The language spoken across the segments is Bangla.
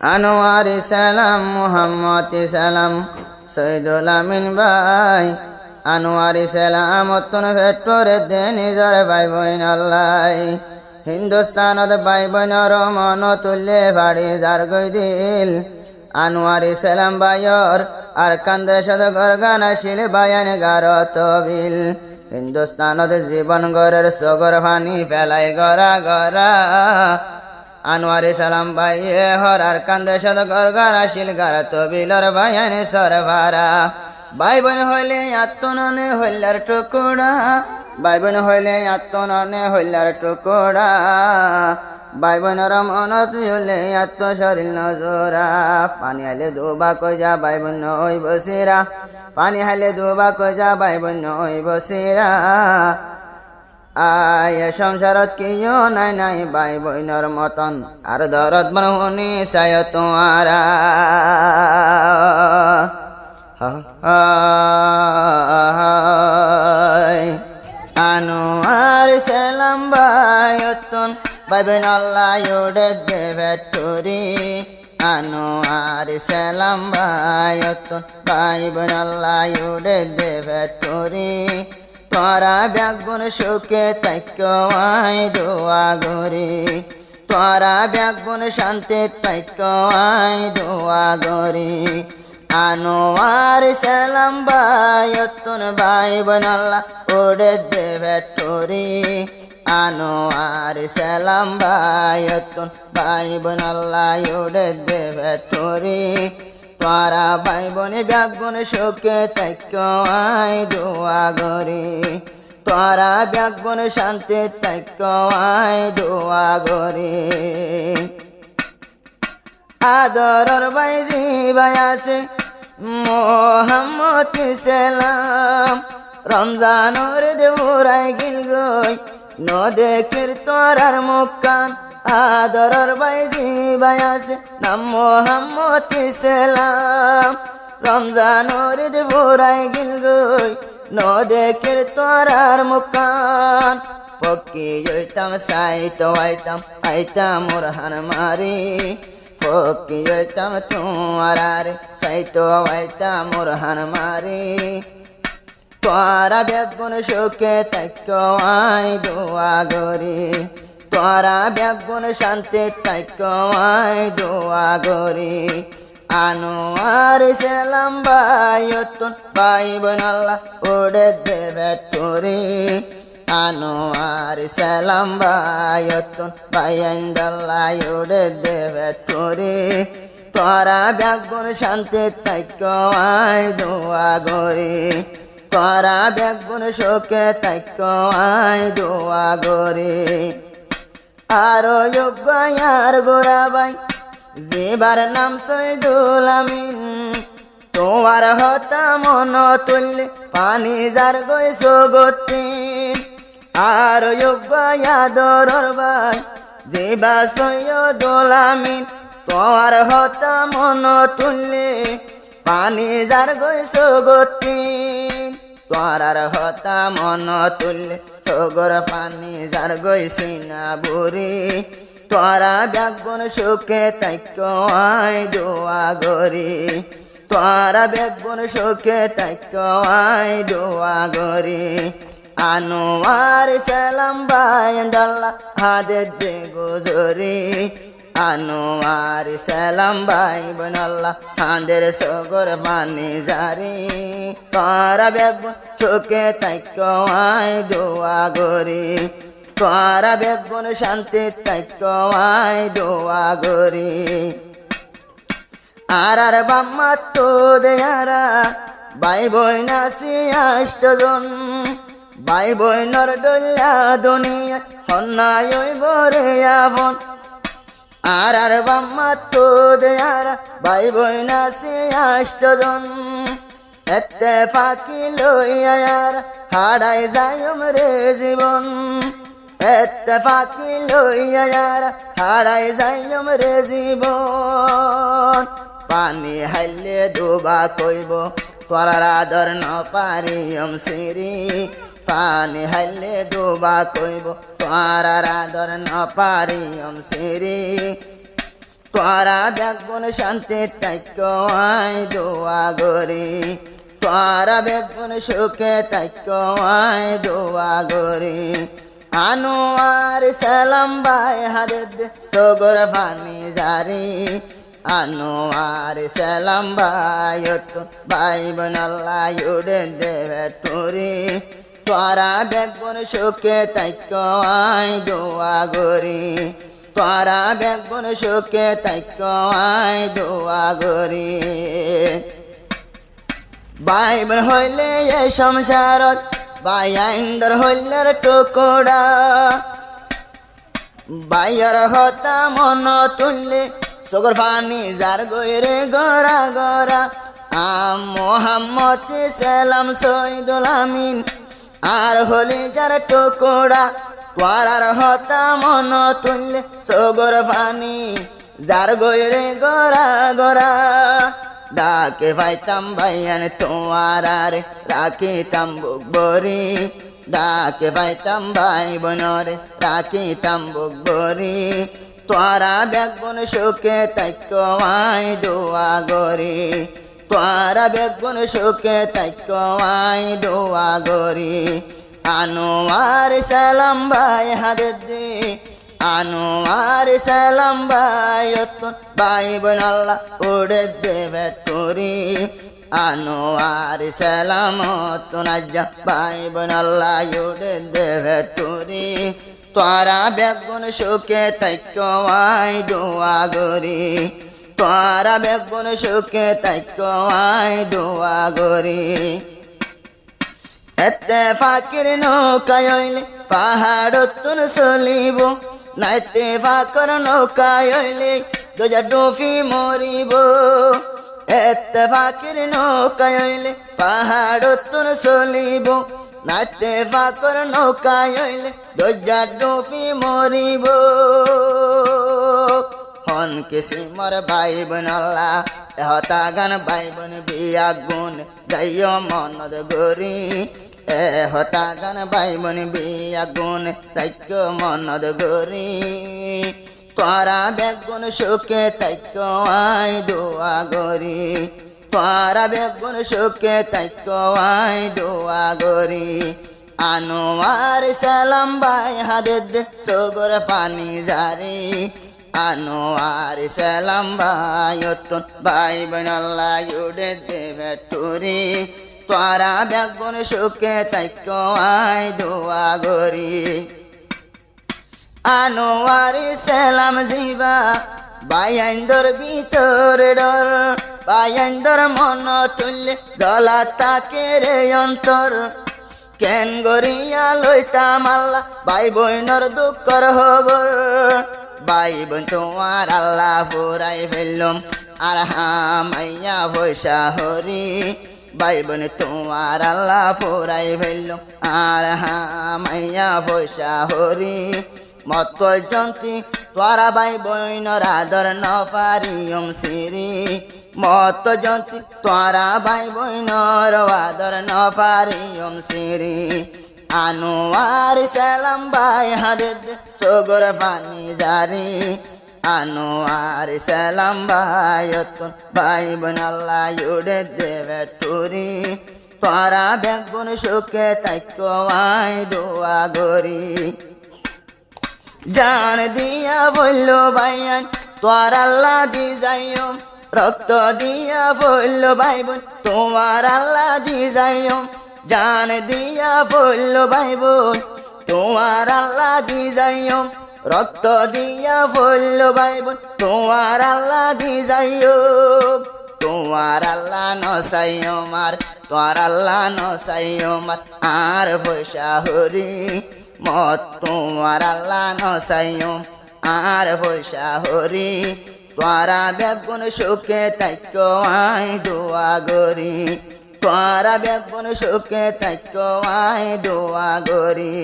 আনোয়ারি সালাম মোহাম্মদ সালাম সৈদুল আমিন ভাই আনোয়ারি সালাম অতন ভেটরে দে নিজর ভাই বোন আল্লাহ হিন্দুস্তানত ভাই বোনর মন তুল্যে ভাড়ি যার গই দিল আনোয়ারি সালাম ভাইয়র আর কান্দে সদ গরগান আসিল বায়ান গার তবিল হিন্দুস্তানত জীবন গরের সগর ভানি ফেলাই গরা গরা আনোয়ারি সালাম ভাই হরার কান্দে সদ গরগান আসিল গার তবিলর বায়ান সর ভারা ভাই বোন হইলে আত্মননে হইলার টুকুড়া ভাই বোন হইলে আত্মননে হইলার টুকুড়া ভাই বোনের মন তুলে আত্ম শরীর নজরা পানি হাইলে দুবা কই যা ভাই বোন ওই বসিরা পানি হাইলে দুবা কই যা ভাই বোন ওই বসিরা আয় সংসারত কিও নাই নাই ভাই বোনের মতন আর দরদ মন শুনি চাই তোমারা আনোয়ার সালাম ভাইয়তন ভাই বোন আল্লাহ উড়ে দেবে টুরি আনোয়ার সালাম ভাইয়তন ভাই বোন আল্লাহ উড়ে দেবে টুরি তোরা ব্যাগুন সুখে তাইকাই দোয়া গরি তোরা ব্যাগুন শান্তি তাইকাই দোয়া গরি আনোয়ার সালাম ভাইয়তন ভাই বোন আল্লাহ উড়ে দেবে টুরি আনোয়ার সালাম ভাইয়তন ভাই বোন আল্লাহ উড়ে দেবে টুরি তোরা ভাই বোন ব্যাগুন সুখে তাইকাই দোয়া গরি তোরা ব্যাগুন শান্তি তাইকাই দোয়া গরি আদরর বাইজি ভাই আছে মোহাম্মদ সালাম রমজানোর দেউরাই গিল গই ন দেখের তোরার মুখান আদরর বাইজি ভাই আছে নাম মোহাম্মদ সালাম রমজানোর দেউরাই গিল গই ন দেখের তোরার মুখান ফকি হইতাম সাইত হইতাম আইতাম মোরহান মারি ফকি হইতাম তোমার সাইত হইতাম মোরহান মারি তোরা বেগুন সুখে তাইকাই দোয়া গরি তোরা বেগুন শান্তি তাইকাই দোয়া গরি আনোয়ার সালাম ভাইয়তন ভাই বোন আল্লাহ উড়ে দেবে টুরি আনোয়ার সালাম ভাইয়তন ভাই আল্লাহ উড়ে দেবে টুরি তোরা বেগুন শান্তি তাইকাই দোয়া গরি তোরা বেগুন সুখে তাইকাই দোয়া গরি আরো যোগ্যার গোরা ভাই যেবার নাম সৈদুল আমিন তোমার হতা মন তুললে পানি যার গৈস গতিন আর যোগ্যাদরর ভাই যেবা সৈয়দুল আমিন তোমার হতা মন তুললে পানি যার গৈস গতিন তোরার হতা মন তুললে সগর পানি যার গৈসি না বুড়ি তোরা বেগুন সুখে তাইকাই দোয়া গরি তোরা বেগুন সুখে তাইকাই দোয়া গরি আনোয়ার সালাম ভাই আল্লাহ হাতে দে গুজরি আনোয়ার সালাম ভাই বোন আল্লাহ হাঁদের সগর পানি জারি তোরা বেগুন সুখে তাইকাই দোয়া গরি তোরা বেগুন শান্তি তাইকাই দোয়া গরি আর বাম্মা তো দেয়ারা ভাই বোন আসি আষ্টজন ভাই বোনর ডল্লা দুনিয়া হন্যায় বরে আপন আর বাম্মা তো দেয়ারা ভাই বোন আসি আষ্টজন এতে পাখি লইয়ার হারাই যায় রে জীবন এতে পাখি লইয়ার হারাই যায় রে জীবন পানি হাইলে ডুবা কইব তোরার আদর ন পারিয়ম সিরি পানি হাইলে ডুবা কইব তোরার আদর ন পারিয়ম সিরি তোরা বেগুন শান্তি তাইকয় দোয়া গরি তোরা বেগুন সুখে তাইকয় দোয়া গরি আনোয়ার সালাম ভাই হারেদ সগর ফানি জারি আনোয়ার সালাম ভাই তো ভাই বোন আল্লাহ উড়ে দেবে টুরি তোরা বেগুন সুখে তাইকয় দোয়া গরি তোরা বেগুন সুখে তাইকয় দোয়া গরি ভাই বোন হইলে এ সংসারত ভাই আইন্দর হইলের টুকুরা ভাইয়ার হতা মন তুললে সগর ফানি যার গইরে গড়া গড়া মোহাম্মদ সালাম শহীদুল আমিন আর হলি যার টুকুরা তোরার হতা মন তুললে সগর ফানি যার গইরে গড়া গড়া ডাকে পাইতাম ভাইয়ান তোমার রাখিতাম বুক বরি ডাকে পাইতাম ভাই বোনরে রাখিতাম বুক বরি তোরা বেগুন সুখে তাইকয় দোয়া গরি তোরা বেগুন সুখে তাইকয় দোয়া গরি আনোয়ার সালাম ভাই হাদে আনোয়ার সালাম ভাই ভাই বোন আল্লাহ উড়ে দেবে টুরি আনোয়ার সালাম তোনাজ্জা ভাই বোন আল্লাহ উড়ে দেবে টুরি তোরা বেগুন সুখে তাইকয় দোয়া গরি তোরা বেগুন সুখে তাইকয় দোয়া গরি এতে ফাকির নৌকায় হইলে পাহাড়তুন চলিব নাইতে ফাকর নৌকায় হইলে দোজা ডুবি মরিব এতে ফাকির নৌকায় হইলে পাহাড়তুন চলিব নাইতে ফাকর নৌকায় হইলে দোজা ডুবি মরিব হন কিসিমর ভাই বোন আল্লাহ হতা গান ভাই বোন বিয়া গুণ যাইও মনদ গরি হতা গান ভাই বোন বিয়া গুণ রাইক মনদ গরি তোরা বেগুন সুখে তাইকয় দোয়া গরি তোরা বেগুন সুখে তাইকয় দোয়া গরি আনোয়ার সালাম ভাই হাদে সগর পানি জারি আনোয়ার সালাম ভাই ভাই বোন আল্লাহ উড়ে দেবে টুরি তোরা বেগুন সুখে তাইকয় দোয়া গরি আনোয়ার সালাম জিবা ভাই আইন্দর ভিতর ডর ভাই আইন্দর মন তুললে জ্বলা তাকে রে অন্তর কেন গরিয়া লইতাম আল্লাহ ভাই বোনর দুঃখর খবর ভাই বোন তোমার আল্লাহ ফুরাই ফেললাম আর হামাইয়া পয়সা হরি ভাই বোন তোমার আল্লাহ ফুরাই ফেললাম আর হামাইয়া পয়সা হরি মত পর্যন্তি তোরা ভাই বোনর আদর ন পারিয়ম সিরি মত পর্যন্তি তোরা ভাই বোনর আদর ন পারিয়ম সিরি আনোয়ার সালাম ভাই হাদে সগর পানি জারি আনোয়ার সালাম ভাই ভাই বোন আল্লাহ উড়ে দেবে টুরি তোরা বেগুন সুখে তাইকয় দোয়া গরি জান দিয়া বলল ভাইয়ান তোর আল্লাহ দি যাইও রক্ত দিয়া বলল ভাই বোন তোমার আল্লাহ দি যাইও জান দিয়া বলল ভাই বোন তোমার আল্লাহ দি যাইও রক্ত দিয়া বলল ভাই বোন তোমার আল্লাহ দি যাইও তোমার আল্লাহ নসাইও মার তোমার আল্লাহ নসাইও মার আর পয়সা হরি মত তোমার আল্লাহ নসাইও আর পয়সা হরি তোরা বেগুন সুখে তাইকয় দোয়া গরি তোরা বেগুন সুখে তাইকয় দোয়া গরি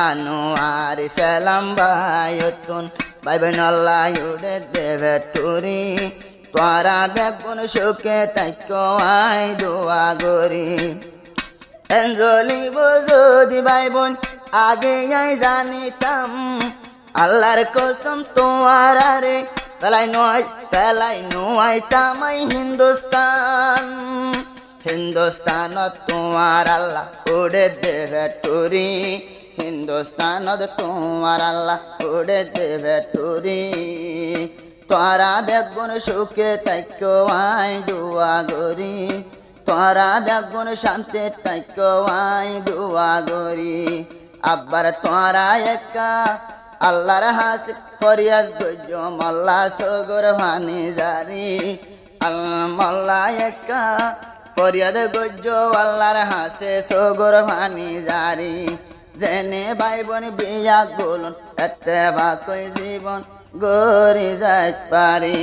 আনোয়ার সালাম ভাই ভাই বোন আল্লাহ উড়ে দেবে টুরি তোরা বেগুন সুখে তাইকয় দোয়া গরি জ্বলিব যদি ভাই বোন আগে যাই জানিতাম আল্লাহর কসম তোমার রে পেলাই নয় তামাই হিন্দুস্তান হিন্দুস্তানত তোমার আল্লাহ উড়ে দেবে টুরি হিন্দুস্তানত তোমার আল্লাহ উড়ে দেবে টুরি তোরা বেগুন সুখে তাইক্য আই দুয়া গরি তোরা বেগুন শান্তি তাইক্য আই দুয়া গরি আব্বার তোরা একা আল্লাহর হাসি ফরিয়াদ গজ্জ মল্লা সগর ভানি জারি মল্লা একা ফরিয়াদ গজ্জ আল্লাহর হাসে সগর ভানি জারি জেনে ভাই বোন বিয়া গোলন এতে বা কই জীবন গরি যাইতে পারি।